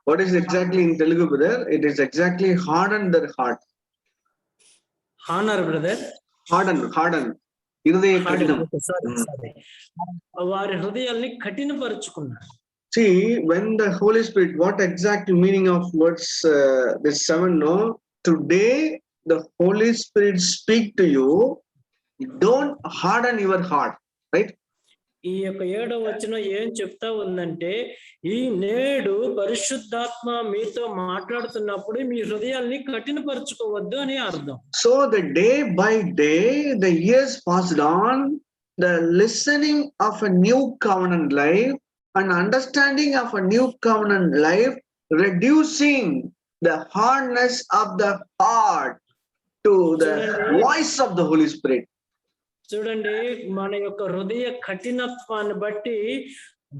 What is exactly in Telugu, brother? It is exactly harden their heart. Honor, brother. Harden. Irudaya katinam. Sorry. వారి హృదయాల్ని కఠినపరుచుకున్నారు. See, when the Holy Spirit, what exact meaning of words this 7? No, today the Holy Spirit speak to you. Don't harden your heart, right? ఈ యొక్క 7వ వచనం ఏం చెప్తా ఉందంటే, ఈ నేడు పరిశుద్ధాత్మ మీతో మాట్లాడుతున్నప్పుడు మీ హృదయాల్ని కఠినపరచుకోవద్దు అని అర్థం. So the day by day, the years passed on, the listening of a new covenant life and understanding of a new covenant life, reducing the hardness of the heart to the voice of the Holy Spirit. చూడండి, మన యొక్క హృదయ కఠినత్వాన్ని బట్టి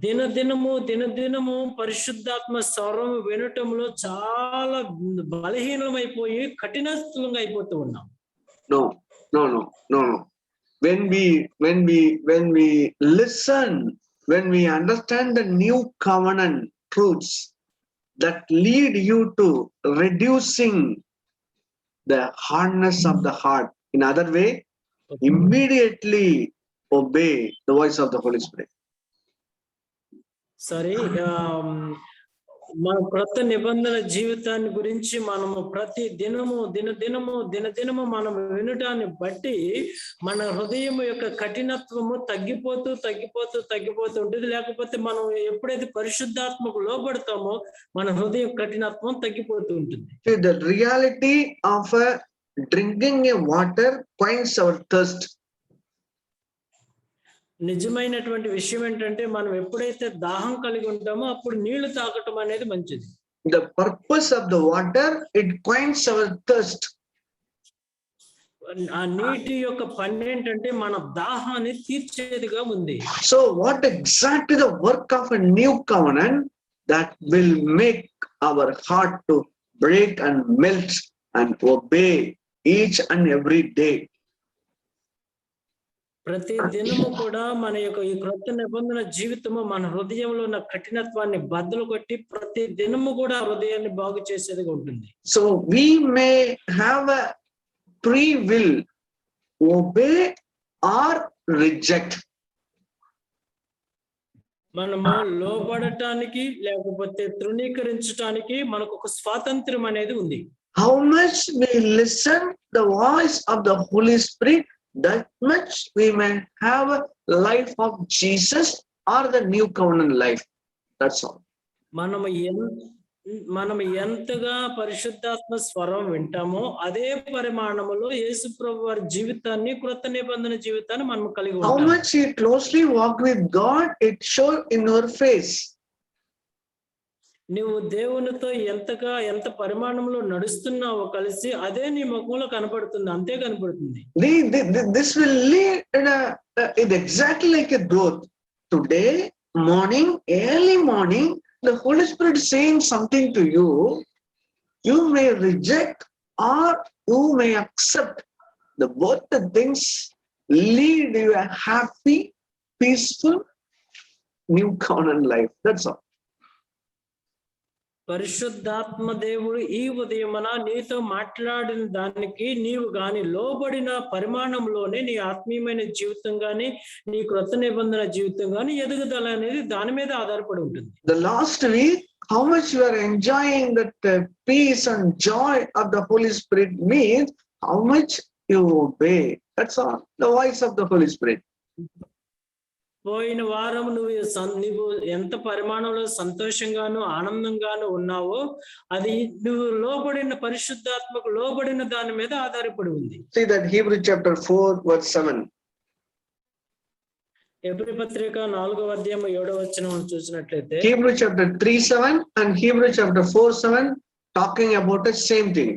దినదినము పరిశుద్ధాత్మ స్వరం వినటంలో చాలా బలహీనమైపోయి కఠినత్వంగా అయిపోతూ ఉన్నాం. No. When we listen, when we understand the new covenant truths that lead you to reducing the hardness of the heart, in other way, immediately obey the voice of the Holy Spirit. మన క్రొత్త నిబంధన జీవితాన్ని గురించి మనము ప్రతి దినదినము మనం వినటాన్ని బట్టి మన హృదయం యొక్క కఠినత్వము తగ్గిపోతూ ఉంటుంది. లేకపోతే మనం ఎప్పుడైతే పరిశుద్ధాత్మకు లోబడతామో మన హృదయం కఠినత్వం తగ్గిపోతూ ఉంటుంది. The reality of drinking a water quenches our thirst. నిజమైనటువంటి విషయం ఏంటంటే, మనం ఎప్పుడైతే దాహం కలిగి ఉంటామో అప్పుడు నీళ్లు తాగటం అనేది మంచిది. The purpose of the water, it quenches our thirst. ఆ నీటి యొక్క పని ఏంటంటే మన దాహాన్ని తీర్చేదిగా ఉంది. So what exactly the work of a new covenant that will make our heart to break and melt and obey each and every day? ప్రతి దినము కూడా మన యొక్క ఈ క్రొత్త నిబంధన జీవితము మన హృదయంలో ఉన్న కఠినత్వాన్ని బద్దలు కొట్టి ప్రతి దినము కూడా హృదయాన్ని బాగు చేసేదిగా ఉంటుంది. So we may have a free will, obey or reject. మనము లోబడటానికి లేకపోతే తృణీకరించడానికి మనకు ఒక స్వాతంత్రం అనేది ఉంది. How much we listen the voice of the Holy Spirit, that much we may have a life of Jesus or the new covenant life. That's all. మనము ఎంతగా పరిశుద్ధాత్మ స్వరం వింటామో అదే పరిమాణములో యేసు ప్రభు వారి జీవితాన్ని, క్రొత్త నిబంధన జీవితాన్ని మనం కలిగి ఉంటాం. How much you closely walk with God, it shows in your face. నువ్వు దేవునితో ఎంత పరిమాణంలో నడుస్తున్నావో కలిసి అదే నీ ముఖంలో కనపడుతుంది, అంతే కనపడుతుంది. This will lead in exactly like a growth. Today morning, early morning, the Holy Spirit saying something to you, you may reject or you may accept. Both the things lead you a happy, peaceful, new covenant life. That's all. పరిశుద్ధాత్మ దేవుడు ఈ ఉదయమున నీతో మాట్లాడిన దానికి నీవు గాని లోబడిన పరిమాణంలోనే నీ ఆత్మీయమైన జీవితం గాని, నీ క్రొత్త నిబంధన జీవితం గాని ఎదుగుదల అనేది దాని మీద ఆధారపడి ఉంటుంది. The last week, how much you are enjoying that peace and joy of the Holy Spirit means how much you obey. That's all. The voice of the Holy Spirit. పోయిన వారం నువ్వు ఎంత పరిమాణంలో సంతోషంగాను ఆనందంగాను ఉన్నావో అది నువ్వు లోబడిన పరిశుద్ధాత్మకు లోబడిన దాని మీద ఆధారపడి ఉంది. See that Hebrew chapter 4 verse 7. Hebrew పత్రిక 4వ అధ్యాయం 7వ వచనం చూసినట్లయితే Hebrew chapter 3:7 and Hebrew chapter 4:7 talking about the same thing.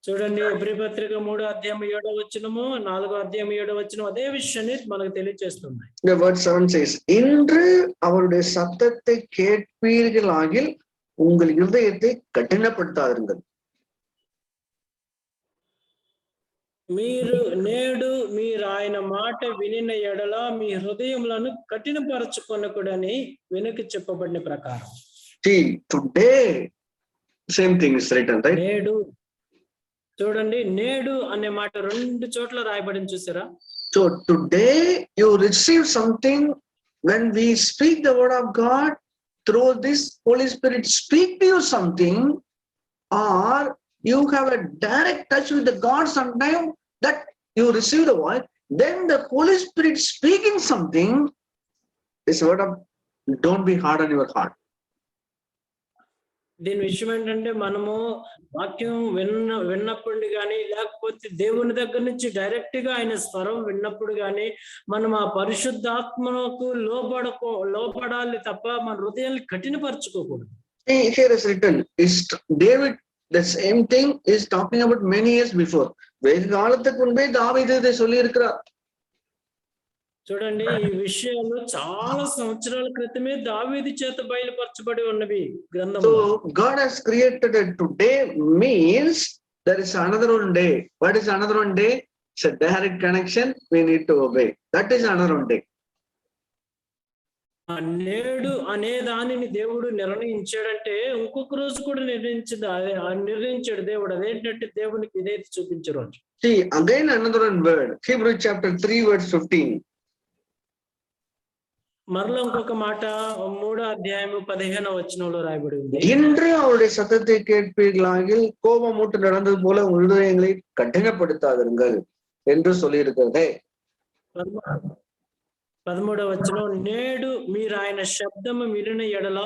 చూడండి, హెబ్రీ పత్రిక 3వ అధ్యాయం 7వ వచనము 4వ అధ్యాయం 7వ వచనం అదే విషయాన్ని మనకు తెలియజేస్తుంది. The word 7 says, இன்று அவருடைய சத்தத்தை கேட்பீர்களாகில் உங்கள் இருதயத்தை கடினப்படுத்தாதிருங்கள். మీరు ఆయన మాట వినిన ఎడల మీ హృదయములను కఠినపరచుకొనకుడని వెనుక చెప్పబడిన ప్రకారం. See, today, same thing is written, right? నేడు చూడండి, నేడు అనే మాట 2 చోట్ల రాయబడింది చూసారా? So today you receive something when we speak the word of God, through this Holy Spirit speak to you something, or you have a direct touch with the God sometime that you receive the word, then the Holy Spirit speaking something, this word of don't be hard on your heart. దీని విషయం ఏంటంటే, మనము వాక్యం విన్నప్పుడు కానీ, లేకపోతే దేవుని దగ్గర నుంచి డైరెక్ట్ గా ఆయన స్వరం విన్నప్పుడు కానీ, మనం ఆ పరిశుద్ధాత్మకు లోపడాలి తప్ప మన హృదయాన్ని కఠినపరచుకోకూడదు. Here is written, is David, the same thing is talking about many years before. வெகு காலத்துக்கு முன்பே தாவீது இதை சொல்லி இருக்கிறார். చూడండి, ఈ విషయాలు చాలా సంవత్సరాల క్రితమే దావీదు చేత బయలుపరచబడి ఉన్నవి గ్రంథంలో. So God has created a today means there is another one day. What is another one day? It's a direct connection. We need to obey. That is another one day. నేడు అనే దానిని దేవుడు నిర్ణయించాడంటే ఇంకొక రోజు కూడా నిర్ణయించాడు దేవుడు. అదేంటంటే దేవునికి ఇదైతే చూపించే రోజు. See, again another one word. Hebrews chapter 3 verse 15. మరలా ఇంకొక మాట 3వ అధ్యాయము 15వ వచనంలో రాయబడి ఉంది. இன்று அவருடைய சத்தத்தை கேட்பீர்களாகில் கோபமூட்டு நடந்தது போல உங்களுடைய கடினப்படுத்தாதிருங்கள் என்று சொல்லி இருக்கிறதே. 13వ వచనం, నేడు మీరు ఆయన శబ్దము వినిన ఎడల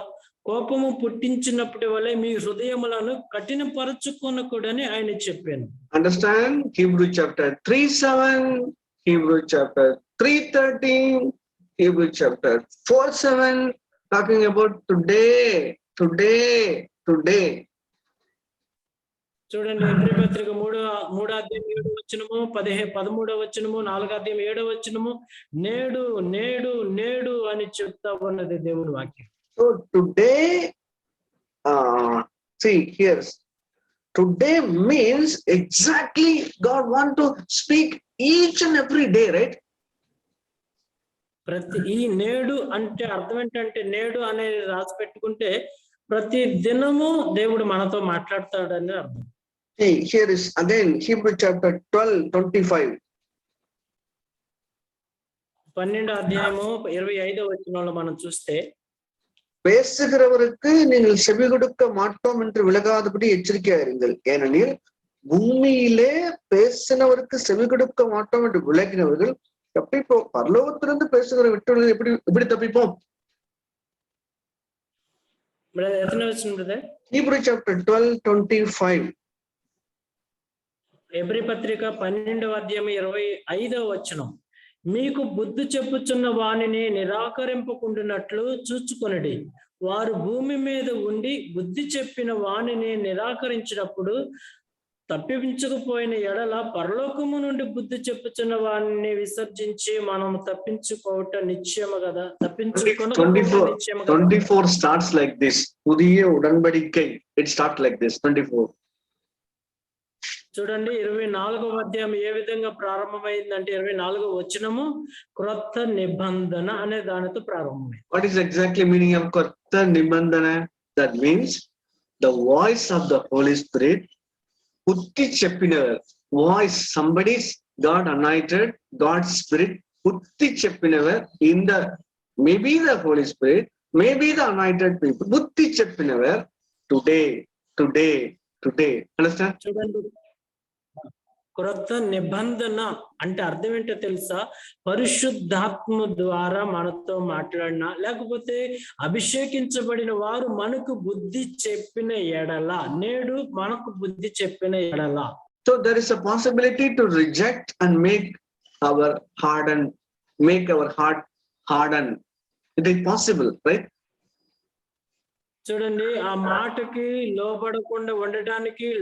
కోపము పుట్టించినప్పటి వలె మీ హృదయములను కఠినపరచుకొనకూడని ఆయన చెప్పాను. Understand? Hebrews chapter 3:7, Hebrews chapter 3:13, Hebrews chapter 4:7, talking about today. చూడండి, హెబ్రీ పత్రిక 3వ అధ్యాయం 7వ వచనము, 13వ వచనము, 4వ అధ్యాయం 7వ వచనము, నేడు నేడు నేడు అని చెప్తా ఉన్నది దేవుని వాక్యం. So today, see here, today means exactly God want to speak each and every day, right? ఈ నేడు అంటే అర్థం ఏంటంటే, నేడు అనేది రాసి పెట్టుకుంటే ప్రతి దినము దేవుడు మనతో మాట్లాడతాడని అర్థం. See, here is again Hebrews chapter 12:25. 12వ అధ్యాయము 25వ వచనంలో మనం చూస్తే, பேசுகிறவருக்கு நீங்கள் செவி கொடுக்க மாட்டோம் என்று விலகாதபடி எச்சரிக்கையாயிருங்கள், ஏனெனில் பூமியிலே பேசினவருக்கு செவி கொடுக்க மாட்டோம் என்று விலகினவர்கள் தப்பிப்போம். பரலோகத்திலிருந்து பேசுகிற விட்டு எப்படி தப்பிப்போம்? Hebrews chapter 12:25. హెబ్రీ పత్రిక 12వ అధ్యాయం 25వ వచనం, మీకు బుద్ధి చెప్పుచున్న వానిని నిరాకరింపకుండునట్లు చూచుకొనుడి. వారు భూమి మీద ఉండి బుద్ధి చెప్పిన వానిని నిరాకరించినప్పుడు తప్పించకపోయిన ఎడల పరలోకము నుండి బుద్ధి చెప్పుచున్న వానిని విసర్జించి మనం తప్పించుకోవటం నిశ్చయము కదా. 24 starts like this. புதிய உடன்படிக்கை. It starts like this. 24. చూడండి, 24వ అధ్యాయం ఏ విధంగా ప్రారంభమైందంటే, 24వ వచనము క్రొత్త నిబంధన అనే దానితో ప్రారంభమైంది. What is exactly meaning of కొత్త నిబంధన? That means the voice of the Holy Spirit. పుట్టి చెప్పినவர் voice, somebody's God anointed, God's Spirit పుట్టి చెప్పినவர் in the maybe the Holy Spirit, maybe the anointed people. పుట్టి చెప్పినவர் today. Understand? చూడండి, క్రొత్త నిబంధన అంటే అర్థం ఏంటో తెలుసా? పరిశుద్ధాత్మ ద్వారా మనతో మాట్లాడిన, లేకపోతే అభిషేకించబడిన వారు మనకు బుద్ధి చెప్పిన ఎడల, నేడు మనకు బుద్ధి చెప్పిన ఎడల. So there is a possibility to reject and make our heart harden. It is possible, right? చూడండి, ఆ మాటకి లోబడకుండా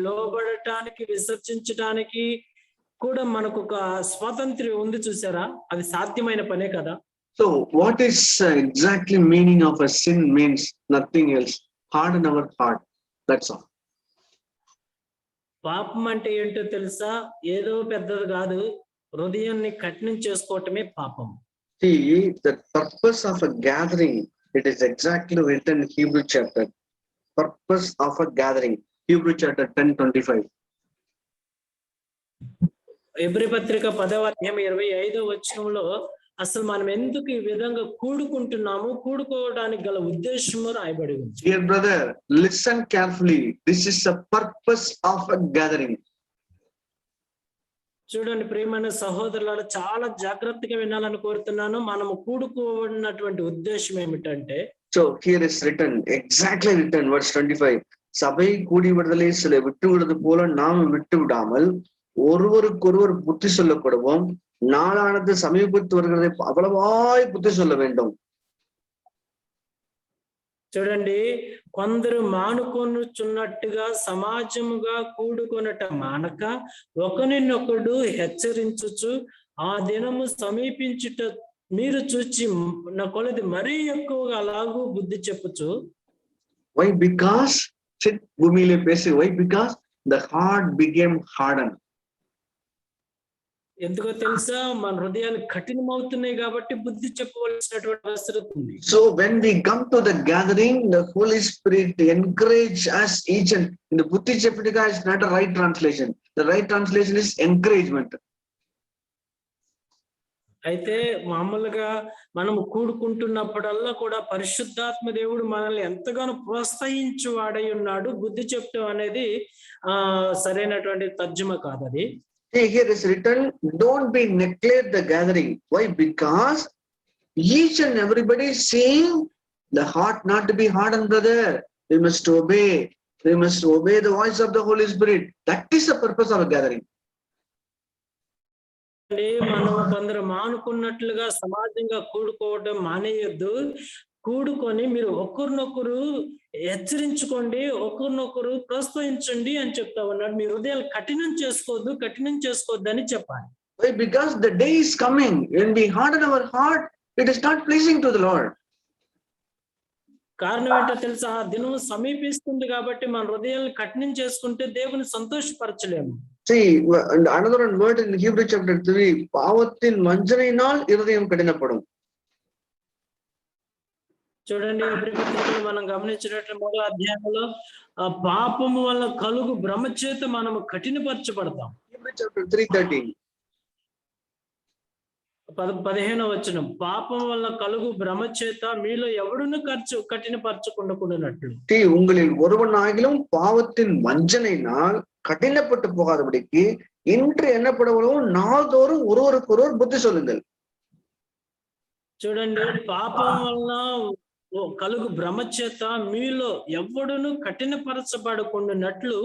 లోబడటానికి విసర్జించడానికి కూడా మనకు ఒక స్వాతంత్ర్యం ఉంది చూసారా? అది సాధ్యమైన పనే కదా. So what is exactly meaning of a sin means nothing else. Harden our heart. That's all. పాపం అంటే ఏంటో తెలుసా? ఏదో పెద్దది కాదు, హృదయాన్ని కఠినం చేసుకోవటమే పాపం. See, the purpose of a gathering, it is exactly written in Hebrew chapter. Purpose of a gathering, Hebrew chapter 10:25. ఎబ్రీ పత్రిక 10వ అధ్యాయం 25వ వచనంలో అసలు మనం ఎందుకు ఈ విధంగా కూడుకుంటున్నాము, కూడుకోవడానికి గల ఉద్దేశము రాయబడి ఉంది. Dear brother, listen carefully. This is the purpose of a gathering. చూడండి ప్రియమైన సహోదరులారా, చాలా జాగ్రత్తగా వినాలని కోరుతున్నాను. మనము కూడుకోవన్నటువంటి ఉద్దేశం ఏమిటంటే, So here is written, exactly written, verse 25. சபை கூடி விடுதலை சில விட்டு விடுவது போல நாம் விட்டு விடாமல் ஒருவருக்கொருவர் புத்தி சொல்லப்படுவோம், நாளானது சமீபத்து வருகிறதை அவ்வளவாய் புத்தி சொல்ல வேண்டும். చూడండి, కొందరు మానుకొనుచున్నట్టుగా సమాజముగా కూడుకొనట మానక ఒకరినొకడు హెచ్చరించుచు ఆ దినము సమీపించుట మీరు చూచి నా కొలది మరీ ఎక్కువగా అలాగూ బుద్ధి చెప్పుచు. Why? Because భూమిలో పేసి why? Because the heart became hardened. ఎందుకో తెలుసా? మన హృదయాలు కఠినమవుతున్నాయి కాబట్టి బుద్ధి చెప్పవలసినటువంటి అవసరం ఉంది. So when we come to the gathering, the Holy Spirit encourage us each, and the buddhi cheppuduga is not a right translation. The right translation is encouragement. అయితే మామూలుగా మనము కూడుకుంటున్నప్పుడల్లా కూడా పరిశుద్ధాత్మ దేవుడు మనల్ని ఎంతగానో ప్రోత్సహించు వాడై ఉన్నాడు. బుద్ధి చెప్పడం అనేది సరైనటువంటి తర్జుమా కాదు అది. Here is written, don't be neglect the gathering. Why? Because each and everybody is saying the heart not to be hardened, brother. We must obey. We must obey the voice of the Holy Spirit. That is the purpose of a gathering. మనం కొందరు మానుకున్నట్లుగా సమాజంగా కూడుకోవడం మానేయొద్దు. కూడుకొని మీరు ఒకరినొకరు హెచ్చరించుకోండి, ఒకరినొకరు ప్రోత్సహించండి అని చెప్తా ఉన్నాడు. మీ హృదయాలు కఠినం చేసుకోవద్దు అని చెప్పాలి. Why? Because the day is coming when we harden our heart, it is not pleasing to the Lord. కారణం ఏంటో తెలుసా? ఆ దినం సమీపిస్తుంది కాబట్టి మన హృదయాలను కఠినం చేసుకుంటే దేవుని సంతోషపరచలేము. See, another word in Hebrew chapter 3, பாவத்தின் வஞ்சனையினால் இருதயம் கடினப்படும். చూడండి, ఎబ్రీ పత్రికలో మనం గమనించినట్టు 3వ అధ్యాయంలో ఆ పాపము వల్ల కలుగు భ్రమ చేత మనము కఠినపరచబడతాం. Hebrew chapter 3:13. 15వ వచనం, పాపం వల్ల కలుగు భ్రమ చేత మీలో ఎవడును కఠినపరచకుండానట్లు. உங்களில் ஒருவனாகிலும் பாவத்தின் வஞ்சனையினால் கடினப்பட்டு போகாதபடிக்கு இன்று எண்ணப்படுவதும் நாள்தோறும் ஒருவருக்கொருவர் புத்தி சொல்லுங்கள். చూడండి, పాపం వలన కలుగు భ్రమ చేత మీలో ఎవడును కఠినపరచబడకుండానట్లు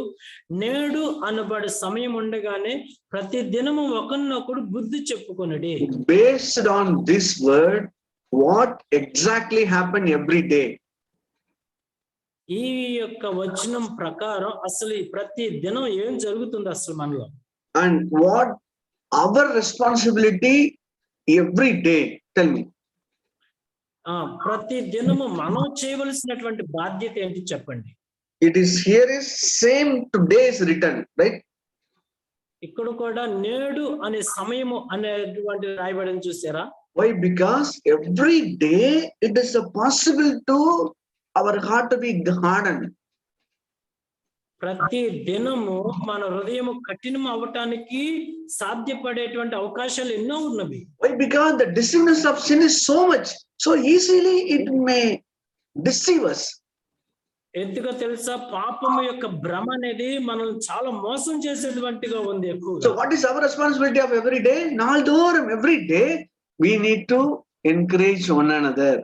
నేడు అనబడే సమయం ఉండగానే ప్రతి దినము ఒకరినొకడు బుద్ధి చెప్పుకొనుడి. Based on this word, what exactly happen every day? ఈ యొక్క వచనం ప్రకారం అసలు ప్రతి దినం ఏం జరుగుతుంది అసలు మనలో? And what our responsibility every day? Tell me. ప్రతి దినము మనం చేయవలసినటువంటి బాధ్యత ఏంటి చెప్పండి. It is here is same today is written, right? ఇక్కడ కూడా నేడు అనే సమయము అనేటువంటి రాయబడిని చూసారా? Why? Because every day it is possible to our heart to be hardened. ప్రతి దినము మన హృదయము కఠినం అవటానికి సాధ్యపడేటువంటి అవకాశాలు ఎన్నో ఉన్నవి. Why? Because the deceitfulness of sin is so much, so easily it may deceive us. ఎందుకో తెలుసా? పాపము యొక్క భ్రమ అనేది మనల్ని చాలా మోసం చేసేటువంటిగా ఉంది ఎక్కువ. So what is our responsibility of every day? Naldoram, every day we need to encourage one another.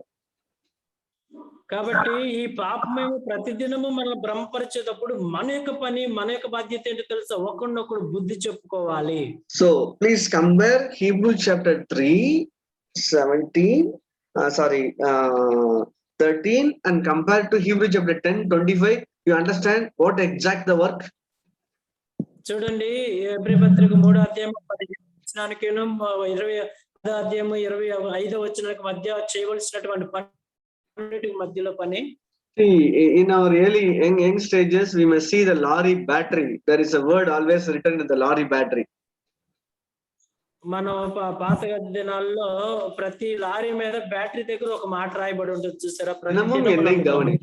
కాబట్టి ఈ పాపమేమో ప్రతిదినము మనల్ని భ్రమపరిచేటప్పుడు మన యొక్క పని, మన యొక్క బాధ్యత ఏంటో తెలుసా? ఒకరినొకరు బుద్ధి చెప్పుకోవాలి. So please compare Hebrew chapter 3:13 13 and compare to Hebrew chapter 10:25. You understand what exact the work? చూడండి, ఎబ్రీ పత్రిక 3వ అధ్యాయం 15వ వచనానికి 20వ అధ్యాయం 25వ వచనానికి మధ్య చేయవలసినటువంటి పని మధ్యలో పని. See, in our early young stages, we must see the lorry battery. There is a word always written in the lorry battery. మనం పాత దినాల్లో ప్రతి లారీ మీద బ్యాటరీ దగ్గర ఒక మాట రాయబడి ఉంటుంది చూసారా? దినము ఎన్నై గమని.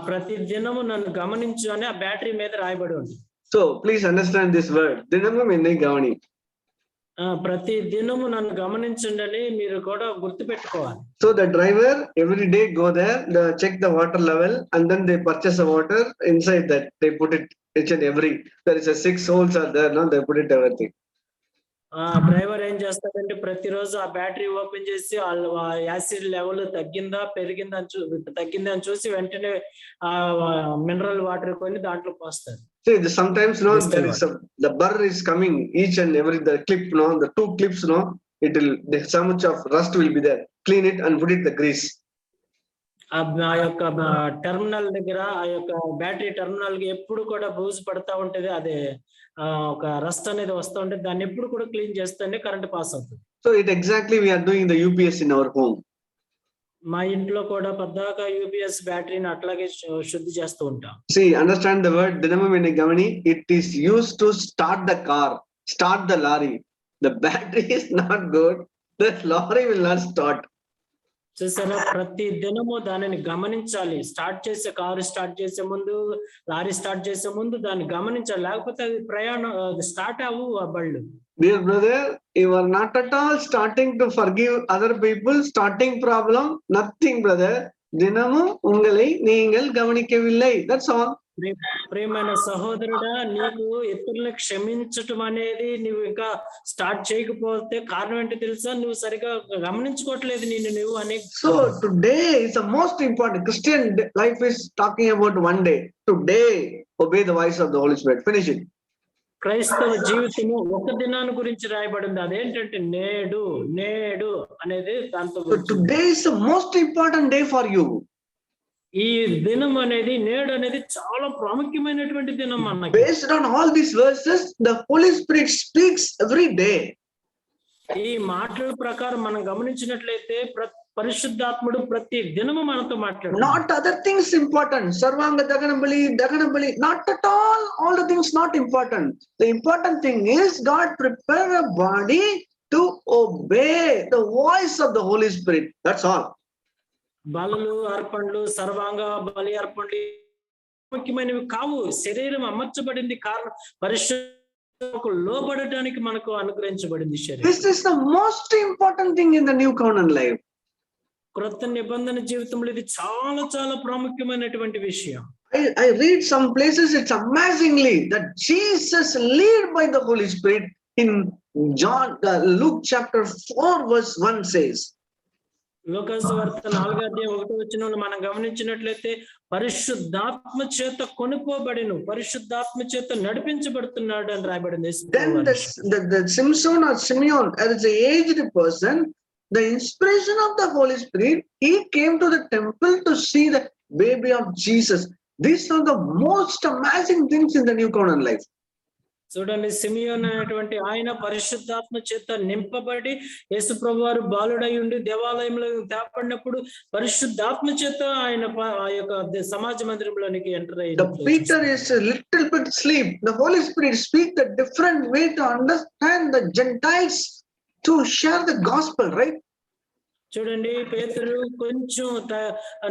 ప్రతి దినము నన్ను గమనించు అని ఆ బ్యాటరీ మీద రాయబడి ఉంది. So please understand this word. దినము ఎన్నై గమని. ప్రతి దినము నన్ను గమనించండి అని మీరు కూడా గుర్తు పెట్టుకోవాలి. So the driver every day go there, check the water level, and then they purchase the water. Inside that they put it each and every. There is a 6 holes are there, no? They put it everything. Driver ఏం చేస్తాడంటే ప్రతిరోజు ఆ battery open చేసి acid level తగ్గిందా తగ్గిందా అని చూసి వెంటనే ఆ మినరల్ వాటర్ కొని దాంట్లో పోస్తారు. See, sometimes no, there is the burr is coming each and every the clip, no, the 2 clips, no, it will so much of rust will be there. Clean it and put it the grease. ఆ యొక్క terminal దగ్గర ఆ యొక్క battery terminal కి ఎప్పుడు కూడా బూజు పడతా ఉంటది. అదే ఒక రస్ట్ అనేది వస్తూ ఉంటుంది. దాన్ని ఎప్పుడు కూడా క్లీన్ చేస్తేనే కరెంట్ పాస్ అవుతుంది. So it exactly we are doing the UPS in our home. మా ఇంట్లో కూడా పద్దాక యూపీఎస్ బ్యాటరీని అట్లాగే శుద్ధి చేస్తూ ఉంటాం. See, understand the word dinamum in gamani. It is used to start the car, start the lorry. The battery is not good. The lorry will not start. చూసారా? ప్రతి దినము దానిని గమనించాలి. కారు స్టార్ట్ చేసే ముందు, లారీ స్టార్ట్ చేసే ముందు దాన్ని గమనించాలి. లేకపోతే అది ప్రయాణం స్టార్ట్ అవ్వు ఆ బళ్ళు. Dear brother, you are not at all starting to forgive other people, starting problem, nothing brother. దినము ఉంగలై நீங்கள் గమనికవిல்லை. That's all. ప్రియమైన సహోదరుడా, నీకు ఇతరులను క్షమించటం అనేది నువ్వు ఇంకా స్టార్ట్ చేయకపోతే కారణం ఏంటో తెలుసా? నువ్వు సరిగా గమనించుకోవట్లేదు నువ్వు అనే. So today is the most important. Christian life is talking about one day. Today, obey the voice of the Holy Spirit. Finish it. క్రైస్తవ జీవితము ఒక దినాన్ని గురించి రాయబడింది. అదేంటంటే నేడు అనేది దాంతో. Today is the most important day for you. ఈ దినం అనేది నేడు అనేది చాలా ప్రాముఖ్యమైనటువంటి దినం అన్నది. Based on all these verses, the Holy Spirit speaks every day. ఈ మాటల ప్రకారం మనం గమనించినట్లయితే పరిశుద్ధాత్ముడు ప్రతి దినము మనతో మాట్లాడుతాడు. Not other things important. Sarvanga daganabali, not at all the things not important. The important thing is God prepare a body to obey the voice of the Holy Spirit. That's all. బలులు అర్పణలు సర్వాంగ బలి అర్పణలు ముఖ్యమైనవి కావు. శరీరం అమర్చబడింది కారణం పరిశుద్ధకు లోబడటానికి మనకు అనుగ్రహించబడింది శరీరం. This is the most important thing in the new covenant life. క్రొత్త నిబంధన జీవితంలో ఇది చాలా చాలా ప్రాముఖ్యమైనటువంటి విషయం. I read some places, it's amazingly that Jesus led by the Holy Spirit in Luke chapter 4 verse 1 says. లోకాసు వార్త 4:1 మనం గమనించినట్లయితే పరిశుద్ధాత్మ చేత కొనుక్కోబడిను, పరిశుద్ధాత్మ చేత నడిపించబడుతున్నాడు అని రాయబడింది. Then the Simpson or Simeon, as an aged person, the inspiration of the Holy Spirit, he came to the temple to see the baby of Jesus. These are the most amazing things in the new covenant life. చూడండి, సిమియోన్ అనేటువంటి ఆయన పరిశుద్ధాత్మ చేత నింపబడి యేసు ప్రభువారు బాలుడై ఉండి దేవాలయంలో తేపడినప్పుడు పరిశుద్ధాత్మ చేత ఆయన ఆ యొక్క సమాజ మందిరంలోనికి ఎంటర్ అయ్యాడు. Peter is a little bit asleep. The Holy Spirit speaks a different way to understand the Gentiles to share the gospel, right? చూడండి, పేతురు కొంచెం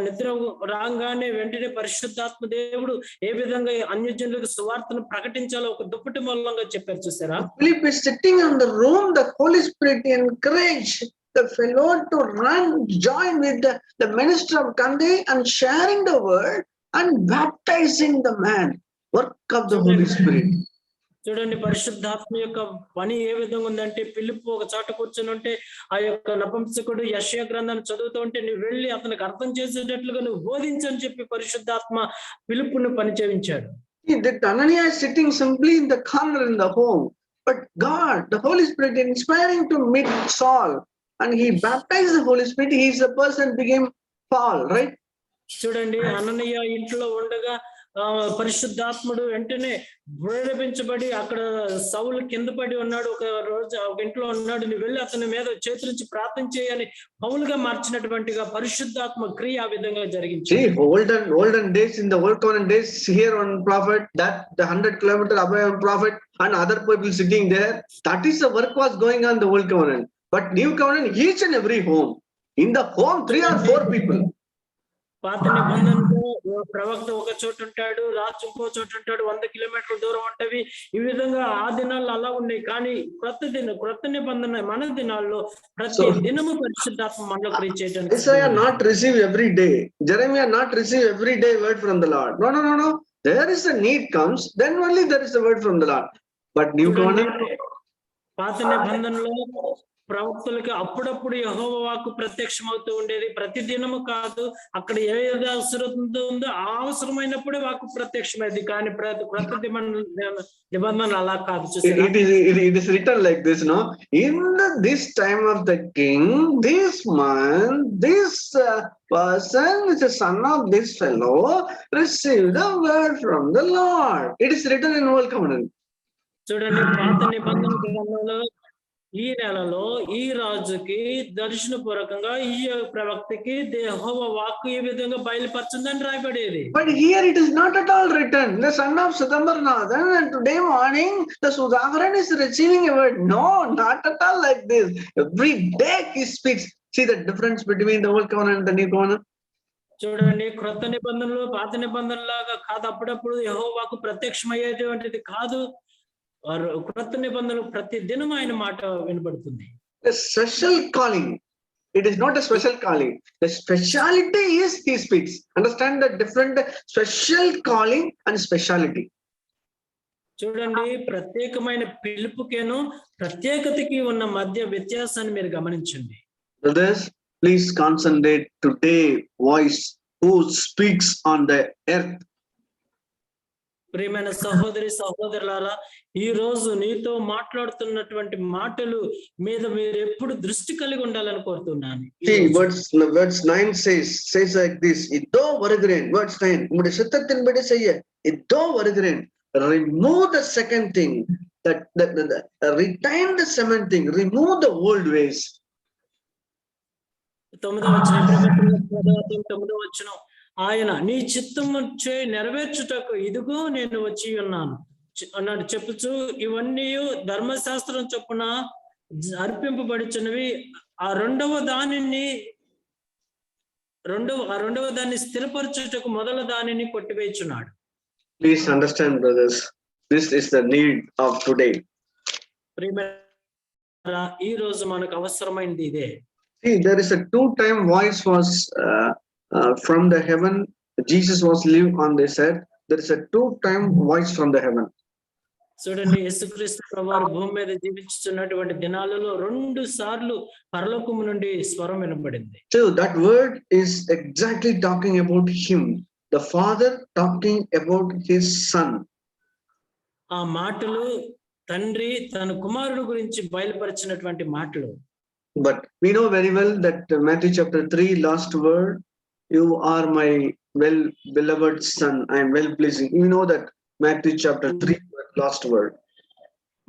నిద్ర రాగానే వెంటనే పరిశుద్ధాత్మ దేవుడు ఏ విధంగా అన్యజనులకు సువార్తను ప్రకటించాలో ఒక దుప్పటి మూలంగా చెప్పారు చూసారా? Philip is sitting on the room. The Holy Spirit encouraged the fellow to run, join with the minister of Kande and sharing the word and baptizing the man. Work of the Holy Spirit. చూడండి, పరిశుద్ధాత్మ యొక్క పని ఏ విధంగా ఉందంటే ఫిలిప్పు ఒక చోట కూర్చొని ఉంటే ఆ యొక్క నపుంసకుడు యెషయా గ్రంథాన్ని చదువుతూ ఉంటే నువ్వు వెళ్ళి అతనికి అర్థం చేసేటట్లుగా నువ్వు బోధించని చెప్పి పరిశుద్ధాత్మ ఫిలిప్పును పని చేయించాడు. That Ananias is sitting simply in the corner in the home, but God, the Holy Spirit, inspiring to meet Saul, and he baptized the Holy Spirit. He is the person became Paul, right? చూడండి, అననీయ ఇంట్లో ఉండగా పరిశుద్ధాత్ముడు వెంటనే ప్రేరేపించబడి అక్కడ సౌలు కింద పడి ఉన్నాడు, ఒక రోజు ఒక ఇంట్లో ఉన్నాడు, నువ్వు వెళ్ళి అతని మీద చేతులుంచి ప్రార్థన చేయని పౌలుగా మార్చినటువంటిగా పరిశుద్ధాత్మ క్రియ ఆ విధంగా జరిగింది. See, olden days, in the old covenant days, here one prophet, that the 100 kilometer away one prophet and other people sitting there, that is the work was going on in the old covenant. But new covenant, each and every home, in the home 3 or 4 people. పాత నిబంధనలో ప్రవక్త ఒక చోటు ఉంటాడు, రాజు ఇంకో చోటు ఉంటాడు, 100 కిలోమీటర్ల దూరం ఉంటవి. ఈ విధంగా ఆ దినాల్లో అలా ఉన్నాయి. కానీ క్రొత్త నిబంధన మన దినాల్లో ప్రతి దినము పరిశుద్ధాత్మ మనలో క్రియ చేయడానికి. Isaiah not receive every day, Jeremiah not receive every day word from the Lord. No. There is a need comes, then only there is a word from the Lord. But new covenant, పాత నిబంధనలో ప్రవక్తలకి అప్పుడప్పుడు యెహోవా వాక్కు ప్రత్యక్షమవుతూ ఉండేది, ప్రతి దినము కాదు. అక్కడ ఏది అవసరం ఉందో ఆ అవసరమైనప్పుడే వాక్కు ప్రత్యక్షమైంది. కానీ ప్రతి నిబంధన అలా కాదు. it is written like this, no? In this time of the king, this man, this person is a son of this fellow, receive the word from the Lord. It is written in old covenant. చూడండి, పాత నిబంధన గ్రంథంలో ఈ నెలలో ఈ రాజుకి దర్శనపూర్వకంగా ఈ ప్రవక్తకి యెహోవా వాక్కు ఈ విధంగా బయలుపరచుందని రాయబడేది. But here it is not at all written. The son of Siddhambarnathan and today morning the Sudhakaran is receiving a word. No, not at all like this. Every day he speaks. See the difference between the old covenant and the new covenant. చూడండి, క్రొత్త నిబంధనలు పాత నిబంధనలాగా కాదు. అప్పుడప్పుడు యెహోవాకు ప్రత్యక్షమయ్యేటువంటిది కాదు. క్రొత్త నిబంధనలు ప్రతి దినం ఆయన మాట వినబడుతుంది. The special calling, it is not a special calling. The speciality is he speaks. Understand the different special calling and speciality. చూడండి, ప్రత్యేకమైన పిలుపుకేను ప్రత్యేకతకి ఉన్న మధ్య వ్యత్యాసాన్ని మీరు గమనించండి. Brothers, please concentrate today voice who speaks on the earth. ప్రియమైన సహోదరి సహోదరులారా, ఈ రోజు నీతో మాట్లాడుతున్నటువంటి మాటలు మీద మీరు ఎప్పుడు దృష్టి కలిగి ఉండాలని కోరుతున్నాను. See, verse 9 says like this, iddo varugiren, verse 9, உம்முடைய சித்தத்தின்படி செய்ய iddo varugiren, remove the second thing, that retain the seventh thing, remove the old ways. 9వ వచనం, ఆయన నీ చిత్తము నెరవేర్చుటకు ఇదిగో నేను వచ్చి ఉన్నాను అన్నాడు చెప్పుచు, ఇవన్నీ ధర్మశాస్త్రం చొప్పున అర్పింపబడుచున్నవి. ఆ రెండవ దాన్ని స్థిరపరచుటకు మొదల దానిని కొట్టివేయుచున్నాడు. Please understand, brothers, this is the need of today. ఈ రోజు మనకు అవసరమైనది ఇదే. See, there is a two-time voice was from the heaven. Jesus was live on this earth. There is a two-time voice from the heaven. చూడండి, యేసుక్రీస్తు ప్రభువారు భూమి మీద జీవించుతున్నటువంటి దినాలలో 2 సార్లు పరలోకము నుండి స్వరం వినబడింది. So that word is exactly talking about him, the Father talking about his son. ఆ మాటలు తండ్రి తన కుమారుడు గురించి బయలుపరిచినటువంటి మాటలు. But we know very well that Matthew chapter 3 last word, you are my well beloved son, I am well pleasing. You know that Matthew chapter 3 last word.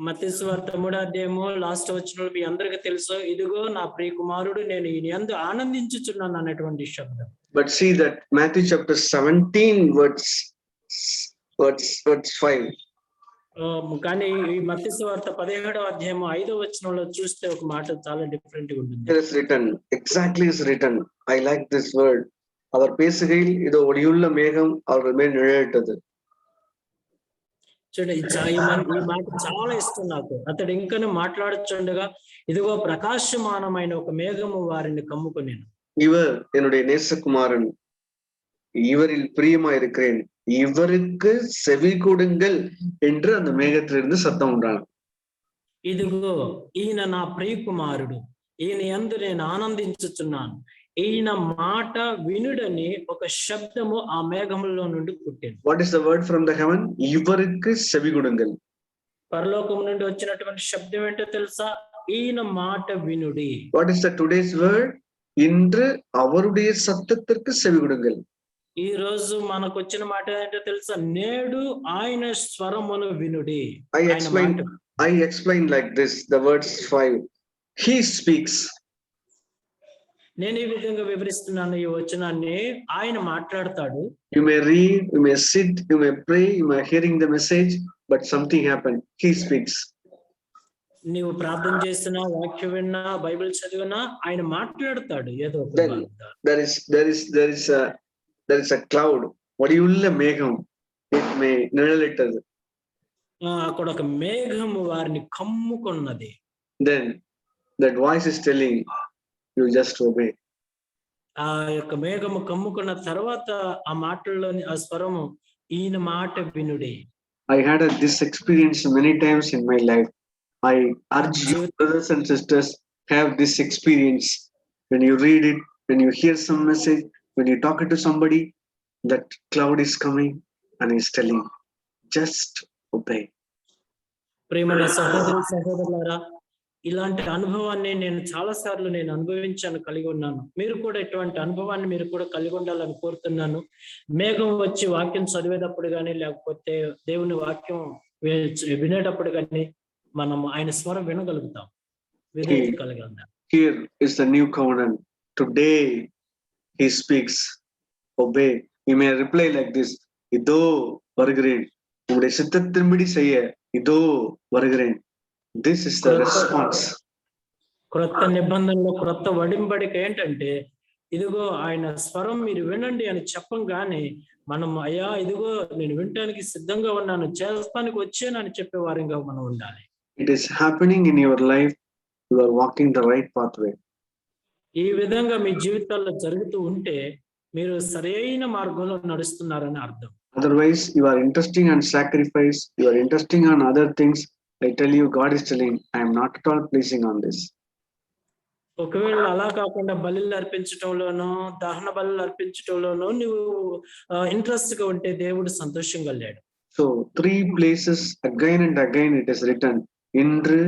మత్తయి సువార్త 3వ అధ్యాయము లాస్ట్ వచనంలో మీ అందరికీ తెలుసు, ఇదిగో నా ప్రియ కుమారుడు, నేను ఈయన యందు ఆనందించుచున్నాను అనేటువంటి శబ్దం. But see that Matthew chapter 17 verse 5. కానీ ఈ మత్తయి సువార్త 17వ అధ్యాయము 5వ వచనంలో చూస్తే ఒక మాట చాలా డిఫరెంట్ గా ఉంటుంది. It is written, exactly is written. I like this word. அவர் பேசுகையில் இதோ ஒளியுள்ள மேகம் அவர் மேல் நிழலிட்டது. చూడండి, ఈ మాట చాలా ఇష్టం నాకు. అతడు ఇంకను మాట్లాడుచుండగా ఇదిగో ప్రకాశమానమైన ఒక మేఘము వారిని కమ్ముకొనెను. இவர் என்னுடைய நேசகுமாரன், இவரில் பிரியமா இருக்கிறேன், இவருக்கு செவி கொடுங்கள் என்று அந்த மேகத்திலிருந்து சத்தம் உண்டானது. ఇదిగో ఈయన నా ప్రియ కుమారుడు, ఈయన యందు నేను ఆనందించుచున్నాను, ఈయన మాట వినుడని ఒక శబ్దము ఆ మేఘములో నుండి పుట్టింది. What is the word from the heaven? ఇవరికి సెవి கொடுங்கள். పరలోకం నుండి వచ్చినటువంటి శబ్దం ఏంటో తెలుసా? ఈయన మాట వినుడి. What is the today's word? இன்று அவருடைய சத்தத்திற்கு செவி கொடுங்கள். ఈ రోజు మనకు వచ్చిన మాట ఏంటో తెలుసా? నేడు ఆయన స్వరమును వినుడి. I explain like this, the words 5. He speaks. నేను ఈ విధంగా వివరిస్తున్నాను ఈ వచనాన్ని. ఆయన మాట్లాడతాడు. You may read, you may sit, you may pray, you may hearing the message, but something happened. He speaks. నీవు ప్రార్థన చేసినా, వాక్యం విన్నా, బైబిల్ చదివినా ఆయన మాట్లాడతాడు ఏదో ఒక Then there is a cloud. వడియుల్ల మేఘం. It may నిഴలిట్టదు. అక్కడ ఒక మేఘము వారిని కమ్ముకున్నది. Then that voice is telling you just obey. ఆ యొక్క మేఘము కమ్ముకున్న తర్వాత ఆ మాటల్లోని ఆ స్వరము, ఈయన మాట వినుడి. I had this experience many times in my life. I urge you, brothers and sisters, have this experience. When you read it, when you hear some message, when you talk to somebody, that cloud is coming and is telling, just obey. ప్రియమైన సహోదరులారా, ఇలాంటి అనుభవాన్ని నేను చాలా సార్లు అనుభవించాను, కలిగి ఉన్నాను. మీరు కూడా ఇటువంటి అనుభవాన్ని మీరు కూడా కలిగి ఉండాలని కోరుతున్నాను. మేఘం వచ్చి వాక్యం చదివేటప్పుడు కానీ, లేకపోతే దేవుని వాక్యం వినేటప్పుడు కానీ మనం ఆయన స్వరం వినగలుగుతాం, వినగలుగుతాం. Here is the new covenant. Today he speaks, obey. You may reply like this, idho varugren, ude sittathirmbadi seiya, idho varugren. This is the response. క్రొత్త నిబంధనలో క్రొత్త వడింబడిక ఏంటంటే, ఇదిగో ఆయన స్వరం మీరు వినండి అని చెప్పంగానే మనం, అయ్యా ఇదిగో నేను వినటానికి సిద్ధంగా ఉన్నాను, చేస్తానికి వచ్చాను అని చెప్పే వారిగా మనం ఉండాలి. It is happening in your life. You are walking the right pathway. ఈ విధంగా మీ జీవితాల్లో జరుగుతూ ఉంటే మీరు సరైన మార్గంలో నడుస్తున్నారని అర్థం. Otherwise you are interesting on sacrifice, you are interesting on other things. I tell you, God is telling, I am not at all pleasing on this. ఒకవేళ అలా కాకుండా బలులు అర్పించటంలోనో, దహన బలులు అర్పించటంలోనో నువ్వు ఇంట్రెస్ట్ గా ఉంటే దేవుడు సంతోషంగా లేడు. So 3 places again and again it is written, இன்று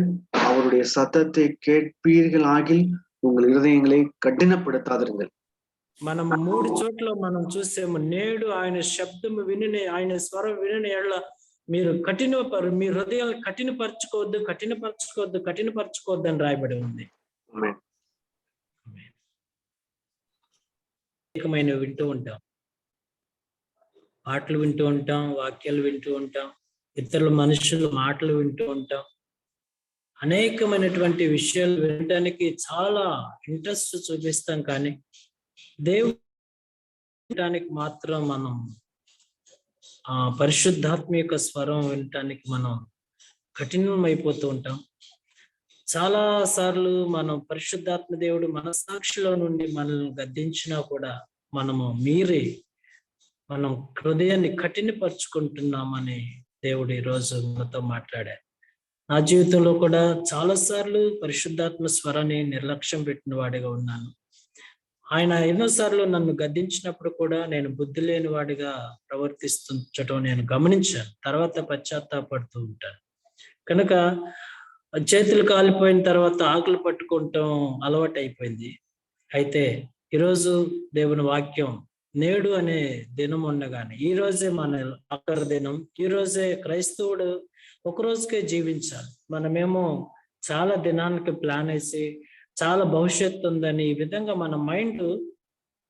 அவருடைய சத்தத்தை கேட்பீர்கள் ஆகில் உங்கள் இருதயங்களை கடினப்படுத்தாதிருங்கள். మనం 3 చోట్ల మనం చూసాము, నేడు ఆయన శబ్దము విని, ఆయన స్వరం విని మీరు మీ హృదయాలు కఠినపరచుకోవద్దు అని రాయబడి ఉంది. వింటూ ఉంటాం, పాటలు వింటూ ఉంటాం, వాక్యాలు వింటూ ఉంటాం, ఇతరుల మనుషుల మాటలు వింటూ ఉంటాం. అనేకమైనటువంటి విషయాలు వినడానికి చాలా ఇంట్రెస్ట్ చూపిస్తాం, కానీ దేవునికి మాత్రం మనం పరిశుద్ధాత్మ యొక్క స్వరం వినటానికి మనం కఠినమైపోతూ ఉంటాం. చాలా సార్లు మనం పరిశుద్ధాత్మ దేవుడు మనస్సాక్షిలో నుండి మనల్ని గద్దించినా కూడా మనము మనం హృదయాన్ని కఠినపరుచుకుంటున్నామని దేవుడు ఈరోజు మనతో మాట్లాడారు. నా జీవితంలో కూడా చాలా సార్లు పరిశుద్ధాత్మ స్వరాన్ని నిర్లక్ష్యం పెట్టిన వాడిగా ఉన్నాను. ఆయన ఎన్నోసార్లు నన్ను గద్దించినప్పుడు కూడా నేను బుద్ధి లేని వాడిగా ప్రవర్తిస్తుంచటం నేను గమనించాను. తర్వాత పశ్చాత్తాపడుతూ ఉంటాను. కనుక చేతులు కాలిపోయిన తర్వాత ఆకులు పట్టుకుంటాం అలవాటు అయిపోయింది. అయితే ఈరోజు దేవుని వాక్యం, నేడు అనే దినం ఉండగానే ఈ రోజే మన ఆఖరి దినం, ఈ రోజే క్రైస్తవుడు ఒక రోజుకే జీవించాలి. మనమేమో చాలా దినానికి ప్లాన్ వేసి చాలా భవిష్యత్తు ఉందని ఈ విధంగా మన మైండ్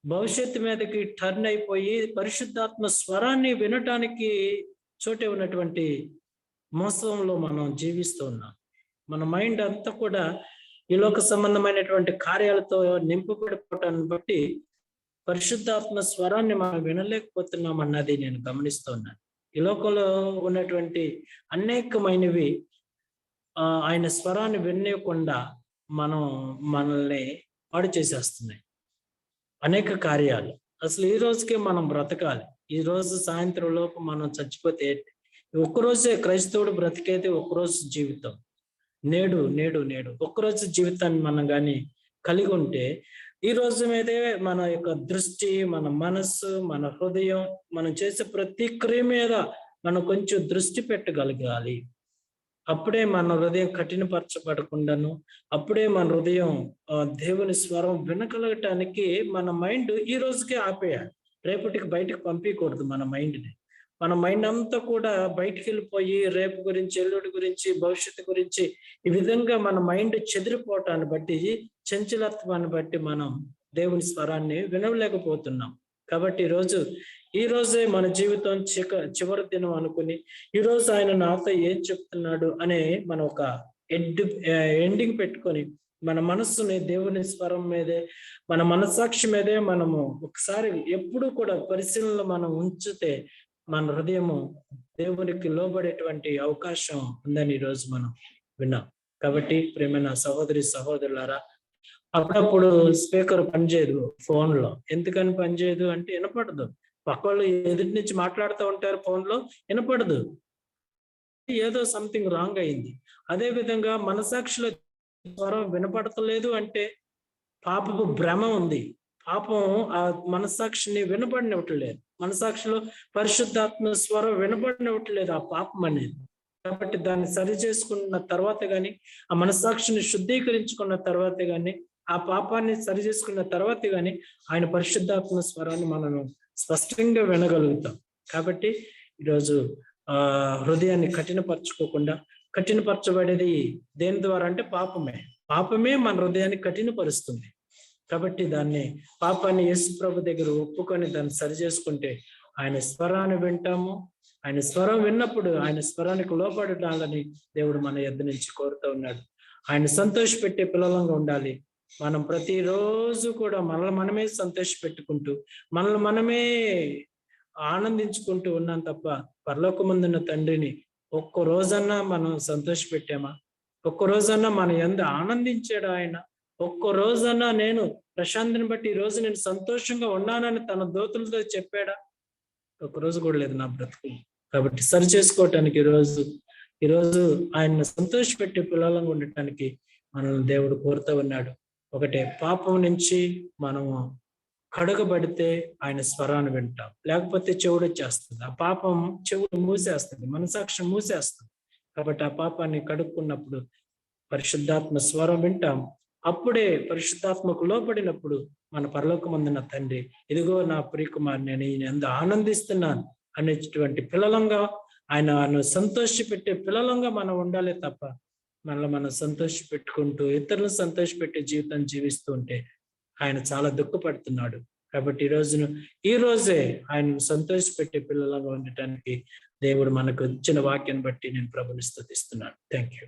భవిష్యత్తు మీదకి టర్న్ అయిపోయి పరిశుద్ధాత్మ స్వరాన్ని వినటానికి చోటే ఉన్నటువంటి మోసంలో మనం జీవిస్తూ ఉన్నాం. మన మైండ్ అంతా కూడా ఈ లోక సంబంధమైనటువంటి కార్యాలతో నింపబడిపోవటాన్ని బట్టి పరిశుద్ధాత్మ స్వరాన్ని మనం వినలేకపోతున్నాం అన్నది నేను గమనిస్తున్నాను. ఈ లోకంలో ఉన్నటువంటి అనేకమైనవి ఆయన స్వరాన్ని వినకుండా మనల్ని పాడు చేసేస్తున్నాయి అనేక కార్యాలు. అసలు ఈ రోజుకే మనం బ్రతకాలి. ఈ రోజు సాయంత్రం లోపు మనం చచ్చిపోతే ఒక్కరోజే క్రైస్తవుడు బ్రతికేది ఒక్కరోజు జీవితం. నేడు నేడు నేడు ఒక్కరోజు జీవితాన్ని మనం కానీ కలిగి ఉంటే ఈ రోజు మీదే మన యొక్క దృష్టి, మన మనస్సు, మన హృదయం, మనం చేసే ప్రతి క్రియ మీద మనం కొంచెం దృష్టి పెట్టగలగాలి. అప్పుడే మన హృదయం కఠినపరచబడకుండాను, అప్పుడే మన హృదయం దేవుని స్వరం వినగలగటానికి మన మైండ్ ఈ రోజుకే ఆపేయాలి. రేపటికి బయటకు పంపించకూడదు మన మైండ్ని. మన మైండ్ అంతా కూడా బయటికి వెళ్ళిపోయి రేపు గురించి, ఎల్లుడి గురించి, భవిష్యత్తు గురించి ఈ విధంగా మన మైండ్ చెదిరిపోవటాన్ని బట్టి, చంచలత్వాన్ని బట్టి మనం దేవుని స్వరాన్ని వినలేకపోతున్నాం. కాబట్టి ఈ రోజే మన జీవితం చివరి దినం అనుకుని, ఈ రోజు ఆయన నాతో ఏం చెప్తున్నాడు అనే మనం ఒక ఎండింగ్ పెట్టుకొని మన మనస్సుని దేవుని స్వరం మీదే, మన మనస్సాక్షి మీదే మనము ఒకసారి ఎప్పుడు కూడా పరిశీలనలో మనం ఉంచితే మన హృదయము దేవునికి లోబడేటువంటి అవకాశం ఉందని ఈరోజు మనం విన్నాం. కాబట్టి ప్రేమైన సహోదరి సహోదరులారా, అప్పుడప్పుడు స్పీకర్ పనిచేయదు ఫోన్లో. ఎందుకని పనిచేయదు అంటే వినపడదు. పక్కవాళ్ళు ఎదుటి నుంచి మాట్లాడుతూ ఉంటారు, ఫోన్లో వినపడదు. ఏదో సంథింగ్ రాంగ్ అయింది. అదే విధంగా మనసాక్షిలో స్వరం వినపడతలేదు అంటే పాపపు భ్రమ ఉంది. పాపం ఆ మనసాక్షిని వినపడినట్లేదు. మనసాక్షిలో పరిశుద్ధాత్మ స్వరం వినపడినట్లేదు ఆ పాపం అనేది. కాబట్టి దాన్ని సరి చేసుకున్న తర్వాత కానీ, ఆ మనసాక్షిని శుద్ధీకరించుకున్న తర్వాత కానీ, ఆ పాపాన్ని సరి చేసుకున్న తర్వాత కానీ ఆయన పరిశుద్ధాత్మ స్వరాన్ని మనం స్పష్టంగా వినగలుగుతాం. కాబట్టి ఈరోజు హృదయాన్ని కఠినపరచుకోకుండా, కఠినపరచబడేది దేని ద్వారా అంటే పాపమే మన హృదయాన్ని కఠినపరుస్తుంది. కాబట్టి పాపాన్ని యేసు ప్రభు దగ్గర ఒప్పుకొని దాన్ని సరి చేసుకుంటే ఆయన స్వరాన్ని వింటాము. ఆయన స్వరం విన్నప్పుడు ఆయన స్వరానికి లోపడాలని దేవుడు మన యొద్ద నుంచి కోరుతూ ఉన్నాడు. ఆయన సంతోషపెట్టే పిల్లలంగా ఉండాలి. మనం ప్రతిరోజు కూడా మనమే సంతోష పెట్టుకుంటూ, మనమే ఆనందించుకుంటూ ఉన్నాం తప్ప పరలోకమందున్న తండ్రిని ఒక్క రోజన్నా మనం సంతోష పెట్టామా? ఒక్క రోజన్నా మన యందు ఆనందించాడు ఆయన? ఒక్క రోజన్నా నేను ప్రశాంతిని బట్టి ఈ రోజు నేను సంతోషంగా ఉన్నానని తన దూతలతో చెప్పాడా? ఒక్కరోజు కూడా లేదు నా బ్రతుకు. కాబట్టి సరి చేసుకోవటానికి ఈరోజు ఆయన సంతోషపెట్టే పిల్లలంగా ఉండటానికి మనల్ని దేవుడు కోరుతూ ఉన్నాడు. ఒకటే, పాపం నుంచి మనము కడగబడితే ఆయన స్వరాన్ని వింటాం, లేకపోతే చెవుడు వచ్చేస్తుంది. ఆ పాపం చెవుడు మూసేస్తుంది, మనసాక్షి మూసేస్తుంది. కాబట్టి ఆ పాపాన్ని కడుక్కున్నప్పుడు పరిశుద్ధాత్మ స్వరం వింటాం. అప్పుడే పరిశుద్ధాత్మకు లోపడినప్పుడు మన పరలోకమందున్న తండ్రి, ఇదిగో నా ప్రియకుమారుని, నేను ఎంత ఆనందిస్తున్నాను అనేటువంటి పిల్లలంగా, ఆయన సంతోషపెట్టే పిల్లలంగా మనం ఉండాలి తప్ప మనల్ని మనం సంతోష పెట్టుకుంటూ ఇతరులను సంతోషపెట్టే జీవితం జీవిస్తూ ఉంటే ఆయన చాలా దుఃఖపడుతున్నాడు. కాబట్టి ఈ రోజే ఆయన సంతోషపెట్టే పిల్లలుగా ఉండటానికి దేవుడు మనకు ఇచ్చిన వాక్యాన్ని బట్టి నేను ప్రభుని స్తుతిస్తున్నాను. Thank you.